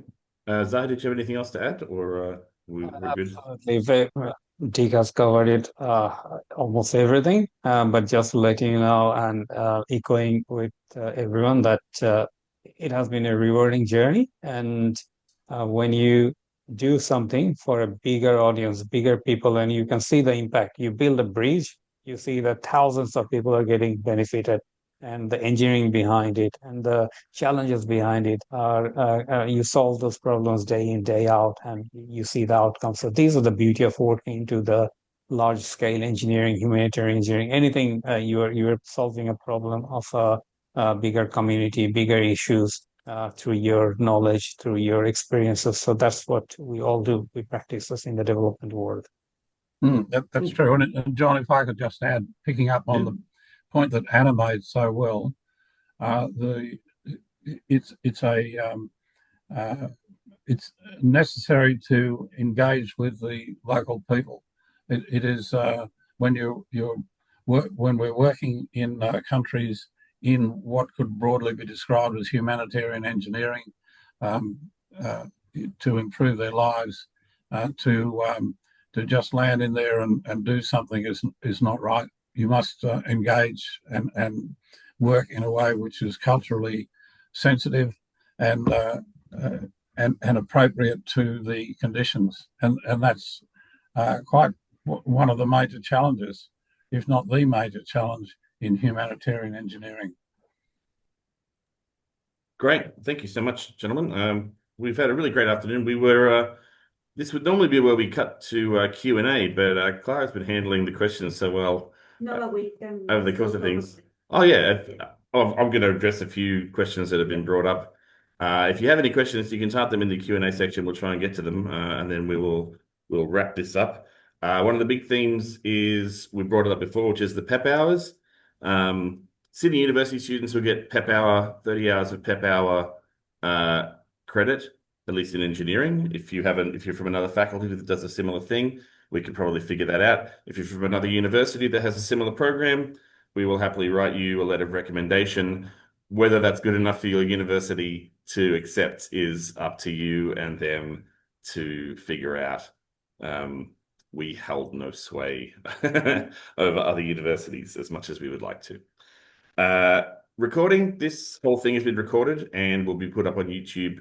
Zahid, did you have anything else to add, or we're good? Absolutely. Deek has covered it, almost everything. But just letting you know and echoing with everyone that it has been a rewarding journey. And when you do something for a bigger audience, bigger people, and you can see the impact, you build a bridge, you see that thousands of people are getting benefited, and the engineering behind it and the challenges behind it are you solve those problems day in, day out, and you see the outcomes. So these are the beauty of working into the large scale engineering, humanitarian engineering, anything you're solving a problem of a bigger community, bigger issues through your knowledge, through your experiences. So that's what we all do. We practice this in the development world. That's true. And John, if I could just add, picking up on the point that Anna made so well, it's necessary to engage with the local people. It is when we're working in countries in what could broadly be described as humanitarian engineering to improve their lives, to just land in there and do something is not right. You must engage and work in a way which is culturally sensitive and appropriate to the conditions, and that's quite one of the major challenges, if not the major challenge, in humanitarian engineering. Great, thank you so much, gentlemen. We've had a really great afternoon. This would normally be where we cut to Q&A, but Clara's been handling the questions so well over the course of things. Oh yeah, I'm going to address a few questions that have been brought up. If you have any questions, you can type them in the Q&A section. We'll try and get to them, and then we'll wrap this up. One of the big themes is, we brought it up before, which is the PEP hours. Sydney University students will get PEP hour, 30 hours of PEP hour credit, at least in engineering. If you're from another faculty that does a similar thing, we could probably figure that out. If you're from another university that has a similar program, we will happily write you a letter of recommendation. Whether that's good enough for your university to accept is up to you and them to figure out. We held no sway over other universities as much as we would like to. Recording, this whole thing has been recorded and will be put up on YouTube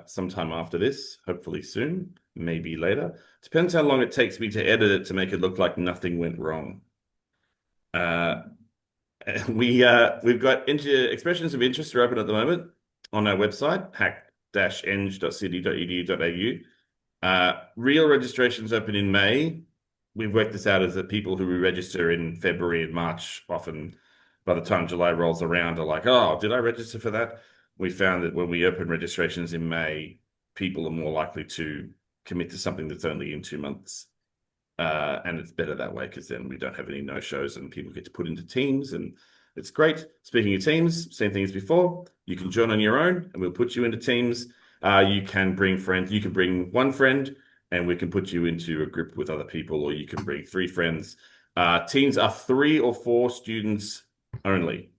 sometime after this, hopefully soon, maybe later. Depends how long it takes me to edit it to make it look like nothing went wrong. We've got expressions of interest are open at the moment on our website, hack-eng.sydney.edu.au. Real registrations open in May. We've worked this out as that people who register in February and March, often by the time July rolls around, are like, oh, did I register for that? We found that when we open registrations in May, people are more likely to commit to something that's only in 2 months. And it's better that way, because then we don't have any no-shows and people get to put into teams, and it's great. Speaking of teams, same thing as before. You can join on your own and we'll put you into teams. You can bring friends. You can bring one friend and we can put you into a group with other people, or you can bring 3 friends. Teams are 3 or 4 students only.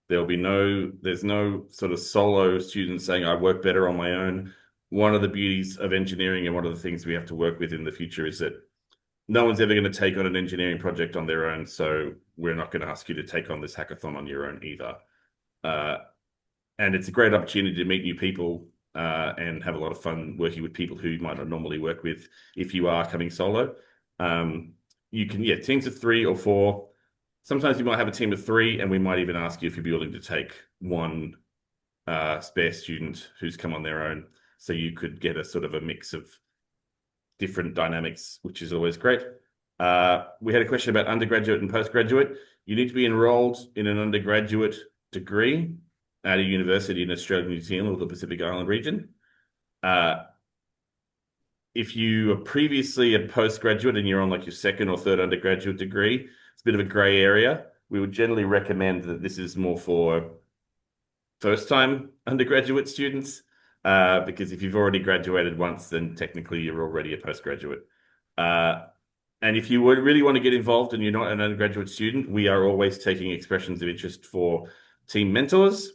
There's no sort of solo student saying, I work better on my own. One of the beauties of engineering, and one of the things we have to work with in the future, is that no one's ever going to take on an engineering project on their own. So we're not going to ask you to take on this hackathon on your own either. And it's a great opportunity to meet new people and have a lot of fun working with people who you might not normally work with if you are coming solo. You can, teams of 3 or 4. Sometimes you might have a team of 3, and we might even ask you if you'd be willing to take one spare student who's come on their own. So you could get a sort of a mix of different dynamics, which is always great. We had a question about undergraduate and postgraduate. You need to be enrolled in an undergraduate degree at a university in Australia, New Zealand, or the Pacific Island region. If you are previously a postgraduate and you're on like your second or third undergraduate degree, it's a bit of a grey area. We would generally recommend that this is more for first-time undergraduate students, because if you've already graduated once, then technically you're already a postgraduate. And if you would really want to get involved and you're not an undergraduate student, we are always taking expressions of interest for team mentors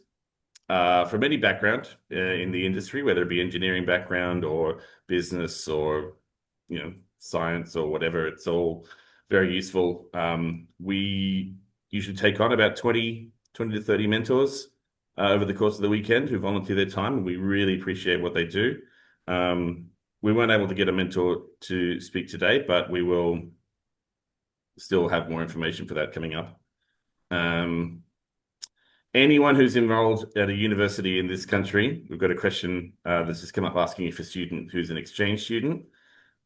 from any background in the industry, whether it be engineering background or business or science or whatever. It's all very useful. We usually take on about 20 to 30 mentors over the course of the weekend who volunteer their time, and we really appreciate what they do. We weren't able to get a mentor to speak today, but we will still have more information for that coming up. Anyone who's enrolled at a university in this country, we've got a question that's just come up asking if a student who's an exchange student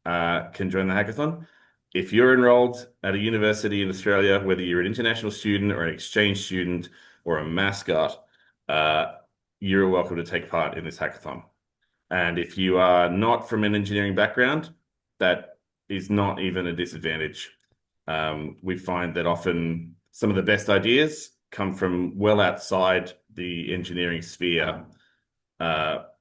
can join the hackathon. If you're enrolled at a university in Australia, whether you're an international student or an exchange student or a mascot, you're welcome to take part in this hackathon. And if you are not from an engineering background, that is not even a disadvantage. We find that often some of the best ideas come from well outside the engineering sphere.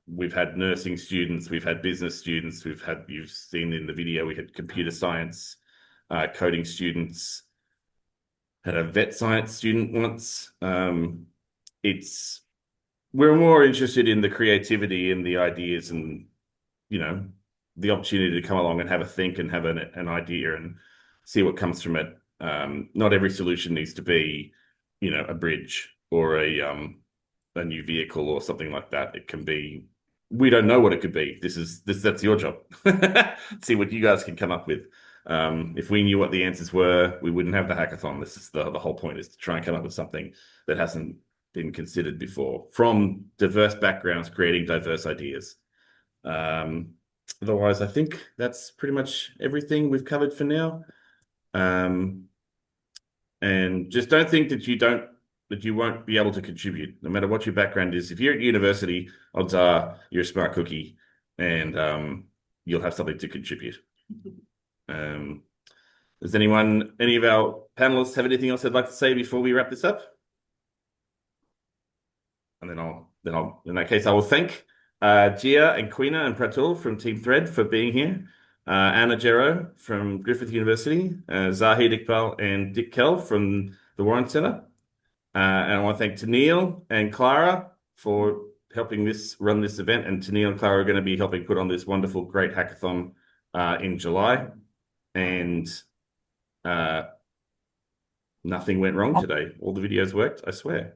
We've had nursing students, we've had business students, you've seen in the video, we had computer science, coding students, had a vet science student once. We're more interested in the creativity and the ideas and, the opportunity to come along and have a think and have an idea and see what comes from it. Not every solution needs to be, a bridge or a new vehicle or something like that. It can be, we don't know what it could be. That's your job. See what you guys can come up with. If we knew what the answers were, we wouldn't have the hackathon. This is the whole point, is to try and come up with something that hasn't been considered before from diverse backgrounds, creating diverse ideas. Otherwise, I think that's pretty much everything we've covered for now. And just don't think that you won't be able to contribute, no matter what your background is. If you're at university, odds are you're a smart cookie, and you'll have something to contribute. Does any of our panelists have anything else they'd like to say before we wrap this up? And then in that case, I will thank Gia and Quina and Pratul from Team Thread for being here. Anna Gero from Griffith University, Zahid Iqbal and Dick Kell from the Warren Centre. And I want to thank Tennille and Clara for helping run this event. And Tennille and Clara are going to be helping put on this wonderful, great hackathon in July. And nothing went wrong today. All the videos worked, I swear.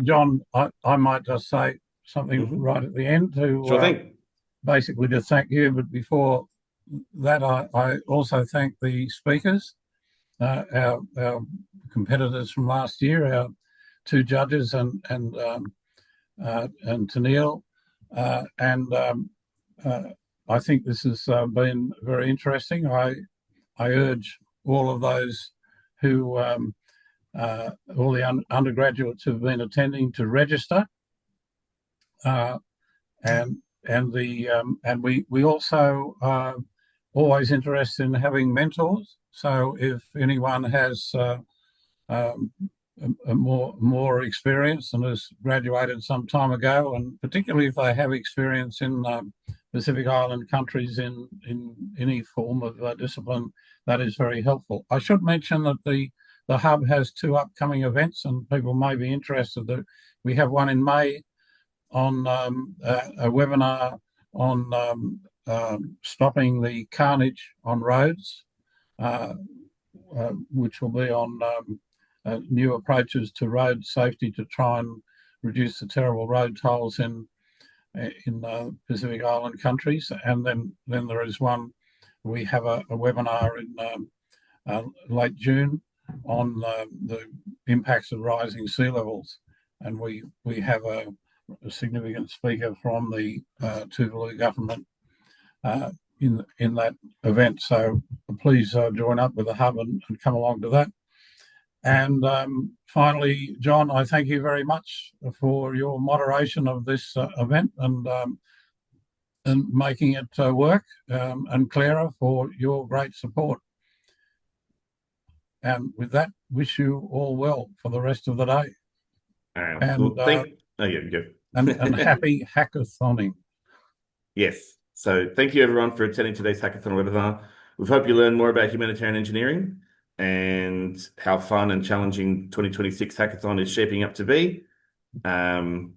John, I might just say something right at the end to Sure thing. Basically to thank you, but before that, I also thank the speakers, our competitors from last year, our two judges and Tennille, and I think this has been very interesting. I urge all of those who all the undergraduates who've been attending to register, and we also are always interested in having mentors. So if anyone has a more experience and has graduated some time ago, and particularly if they have experience in Pacific Island countries in any form of discipline, that is very helpful. I should mention that the Hub has two upcoming events, and people may be interested. That we have one in May on a webinar on stopping the carnage on roads, which will be on new approaches to road safety to try and reduce the terrible road tolls in Pacific Island countries. And then there is one, we have a webinar in late June on the impacts of rising sea levels. And we have a significant speaker from the Tuvalu government in that event. So please join up with the hub and come along to that. And finally, John, I thank you very much for your moderation of this event and making it work, and Clara for your great support. And with that, wish you all well for the rest of the day. And and happy hackathoning. Yes. So thank you everyone for attending today's hackathon webinar. We hope you learned more about humanitarian engineering and how fun and challenging 2026 hackathon is shaping up to be. Good.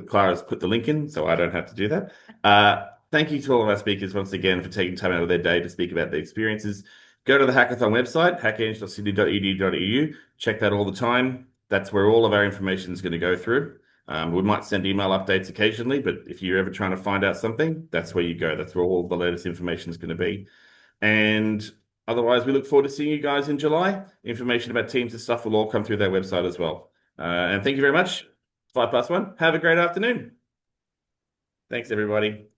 Clara's put the link in, so I don't have to do that. Thank you to all of our speakers once again for taking time out of their day to speak about their experiences. Go to the hackathon website, hackeng.sydney.edu.au. Check that all the time. That's where all of our information is going to go through. We might send email updates occasionally, but if you're ever trying to find out something, that's where you go. That's where all the latest information is going to be. And otherwise, we look forward to seeing you guys in July. Information about teams and stuff will all come through their website as well. And thank you very much. 5+1. Have a great afternoon. Thanks, everybody.